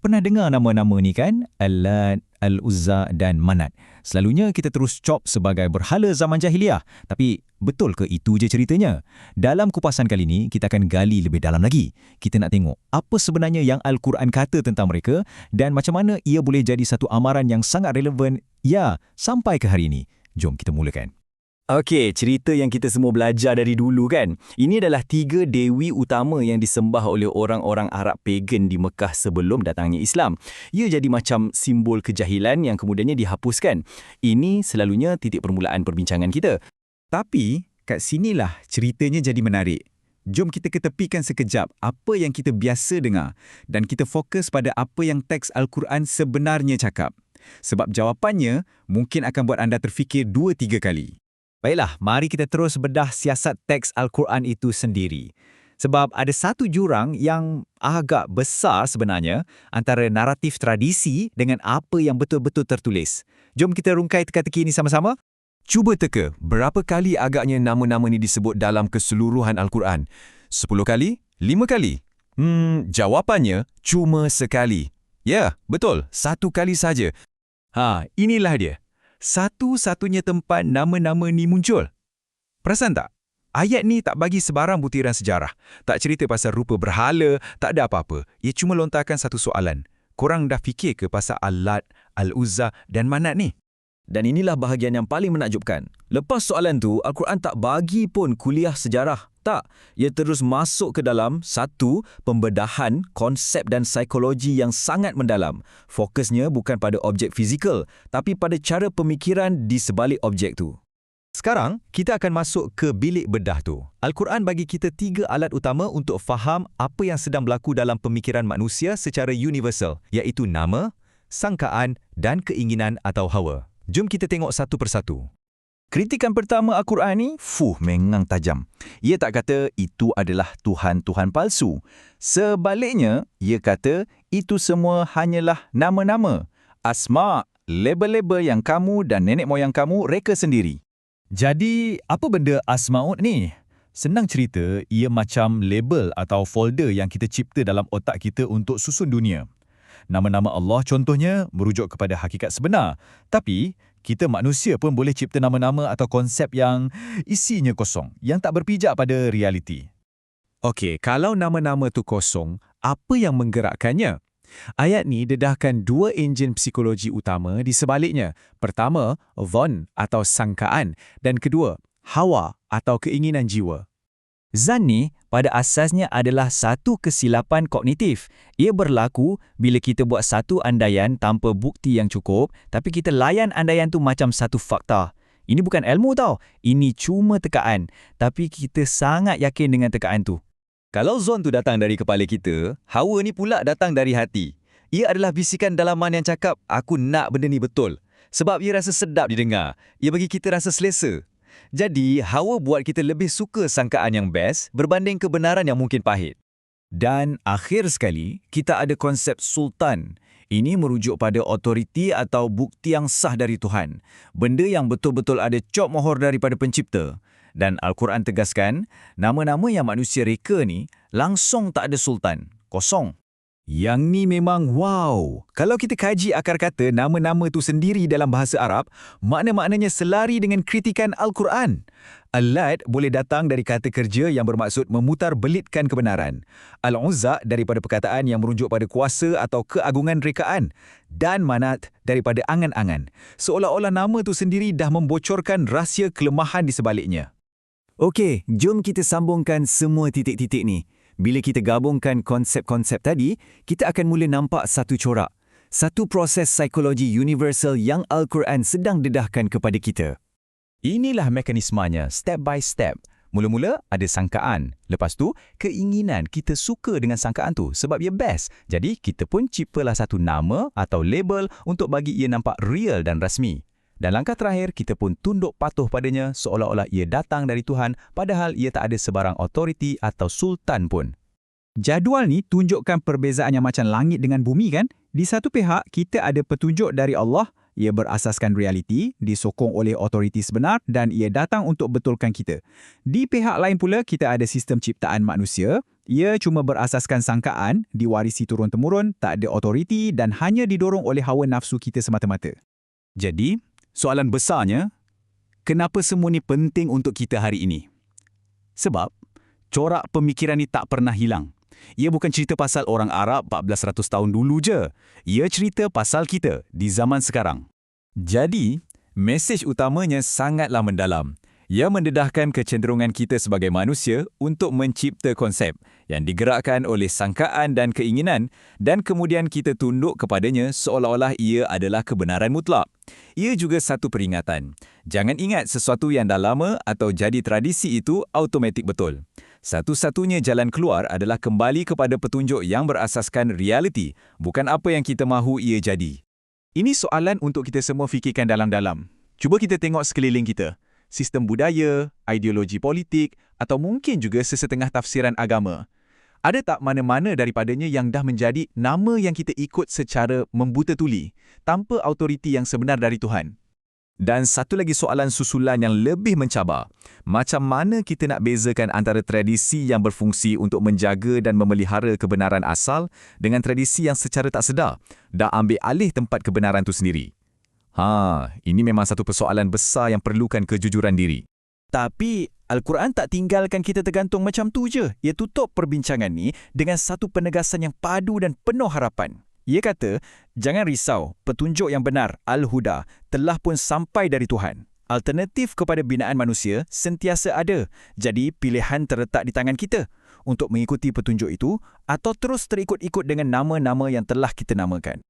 Pernah dengar nama-nama ni kan? Al-Lat, Al-Uzza dan Manat. Selalunya kita terus cop sebagai berhala zaman jahiliah. Tapi betul ke itu je ceritanya? Dalam kupasan kali ni, kita akan gali lebih dalam lagi. Kita nak tengok apa sebenarnya yang Al-Quran kata tentang mereka dan macam mana ia boleh jadi satu amaran yang sangat relevan, ya, sampai ke hari ini. Jom kita mulakan. Okey, cerita yang kita semua belajar dari dulu kan. Ini adalah 3 dewi utama yang disembah oleh orang-orang Arab pagan di Mekah sebelum datangnya Islam. Ia jadi macam simbol kejahilan yang kemudiannya dihapuskan. Ini selalunya titik permulaan perbincangan kita. Tapi, kat sinilah ceritanya jadi menarik. Jom kita ketepikan sekejap apa yang kita biasa dengar dan kita fokus pada apa yang teks Al-Quran sebenarnya cakap. Sebab jawapannya mungkin akan buat anda terfikir 2-3 kali. Baiklah, mari kita terus bedah siasat teks Al-Quran itu sendiri. Sebab ada satu jurang yang agak besar sebenarnya antara naratif tradisi dengan apa yang betul-betul tertulis. Jom kita rungkai teka-teki ini sama-sama. Cuba teka, berapa kali agaknya nama-nama ni disebut dalam keseluruhan Al-Quran? 10 kali? 5 kali? Jawapannya cuma sekali. Ya, betul, 1 kali saja. Inilah dia. Satu-satunya tempat nama-nama ni muncul. Perasan tak? Ayat ni tak bagi sebarang butiran sejarah. Tak cerita pasal rupa berhala, tak ada apa-apa. Ia cuma lontarkan satu soalan. Korang dah fikir ke pasal Al-Lat, Al-Uzza dan Manat ni? Dan inilah bahagian yang paling menakjubkan. Lepas soalan tu, Al-Quran tak bagi pun kuliah sejarah. Tak, ia terus masuk ke dalam satu pembedahan konsep dan psikologi yang sangat mendalam. Fokusnya bukan pada objek fizikal, tapi pada cara pemikiran di sebalik objek tu. Sekarang, kita akan masuk ke bilik bedah tu. Al-Quran bagi kita 3 alat utama untuk faham apa yang sedang berlaku dalam pemikiran manusia secara universal, iaitu nama, sangkaan dan keinginan atau hawa. Jom kita tengok satu persatu. Kritikan pertama Al-Quran ni, memang tajam. Ia tak kata itu adalah Tuhan-Tuhan palsu. Sebaliknya, ia kata itu semua hanyalah nama-nama. Asma, label-label yang kamu dan nenek moyang kamu reka sendiri. Jadi, apa benda Asma'ud ni? Senang cerita, ia macam label atau folder yang kita cipta dalam otak kita untuk susun dunia. Nama-nama Allah contohnya merujuk kepada hakikat sebenar. Tapi, kita manusia pun boleh cipta nama-nama atau konsep yang isinya kosong, yang tak berpijak pada realiti. Okey, kalau nama-nama tu kosong, apa yang menggerakkannya? Ayat ni dedahkan 2 enjin psikologi utama di sebaliknya. Pertama, dhon atau sangkaan dan kedua, hawa atau keinginan jiwa. Zan ni pada asasnya adalah satu kesilapan kognitif. Ia berlaku bila kita buat satu andaian tanpa bukti yang cukup, tapi kita layan andaian tu macam satu fakta. Ini bukan ilmu tau, ini cuma tekaan. Tapi kita sangat yakin dengan tekaan tu. Kalau zon tu datang dari kepala kita, hawa ni pula datang dari hati. Ia adalah bisikan dalaman yang cakap, aku nak benda ni betul. Sebab ia rasa sedap didengar. Ia bagi kita rasa selesa. Jadi, hawa buat kita lebih suka sangkaan yang best berbanding kebenaran yang mungkin pahit. Dan akhir sekali, kita ada konsep sultan. Ini merujuk pada otoriti atau bukti yang sah dari Tuhan. Benda yang betul-betul ada cop mohor daripada pencipta. Dan Al-Quran tegaskan, nama-nama yang manusia reka ni langsung tak ada sultan. Kosong. Yang ni memang wow. Kalau kita kaji akar kata nama-nama tu sendiri dalam bahasa Arab, makna-maknanya selari dengan kritikan Al-Quran. Al-Lat boleh datang dari kata kerja yang bermaksud memutar belitkan kebenaran. Al-Uzza daripada perkataan yang merujuk pada kuasa atau keagungan rekaan. Dan Manat daripada angan-angan. Seolah-olah nama tu sendiri dah membocorkan rahsia kelemahan di sebaliknya. Okey, jom kita sambungkan semua titik-titik ni. Bila kita gabungkan konsep-konsep tadi, kita akan mula nampak satu corak. Satu proses psikologi universal yang Al-Quran sedang dedahkan kepada kita. Inilah mekanismanya, step by step. Mula-mula ada sangkaan. Lepas tu, keinginan kita suka dengan sangkaan tu sebab ia best. Jadi, kita pun ciptalah satu nama atau label untuk bagi ia nampak real dan rasmi. Dan langkah terakhir, kita pun tunduk patuh padanya seolah-olah ia datang dari Tuhan padahal ia tak ada sebarang otoriti atau sultan pun. Jadual ni tunjukkan perbezaan yang macam langit dengan bumi kan? Di satu pihak, kita ada petunjuk dari Allah, ia berasaskan realiti, disokong oleh otoriti sebenar dan ia datang untuk betulkan kita. Di pihak lain pula, kita ada sistem ciptaan manusia, Ia cuma berasaskan sangkaan, diwarisi turun-temurun, tak ada otoriti dan hanya didorong oleh hawa nafsu kita semata-mata. Jadi, soalan besarnya, kenapa semua ni penting untuk kita hari ini? Sebab, corak pemikiran ni tak pernah hilang. Ia bukan cerita pasal orang Arab 1400 tahun dulu je. Ia cerita pasal kita di zaman sekarang. Jadi, mesej utamanya sangatlah mendalam. Ia mendedahkan kecenderungan kita sebagai manusia untuk mencipta konsep yang digerakkan oleh sangkaan dan keinginan dan kemudian kita tunduk kepadanya seolah-olah ia adalah kebenaran mutlak. Ia juga satu peringatan. Jangan ingat sesuatu yang dah lama atau jadi tradisi itu automatik betul. Satu-satunya jalan keluar adalah kembali kepada petunjuk yang berasaskan realiti, bukan apa yang kita mahu ia jadi. Ini soalan untuk kita semua fikirkan dalam-dalam. Cuba kita tengok sekeliling kita. Sistem budaya, ideologi politik atau mungkin juga sesetengah tafsiran agama. Ada tak mana-mana daripadanya yang dah menjadi nama yang kita ikut secara membuta tuli, tanpa autoriti yang sebenar dari Tuhan? Dan satu lagi soalan susulan yang lebih mencabar. Macam mana kita nak bezakan antara tradisi yang berfungsi untuk menjaga dan memelihara kebenaran asal dengan tradisi yang secara tak sedar dah ambil alih tempat kebenaran itu sendiri? Ini memang satu persoalan besar yang perlukan kejujuran diri. Tapi, Al-Quran tak tinggalkan kita tergantung macam tu je. Ia tutup perbincangan ni dengan satu penegasan yang padu dan penuh harapan. Ia kata, jangan risau, petunjuk yang benar, Al-Huda, telah pun sampai dari Tuhan. Alternatif kepada binaan manusia sentiasa ada. Jadi, pilihan terletak di tangan kita untuk mengikuti petunjuk itu atau terus terikut-ikut dengan nama-nama yang telah kita namakan.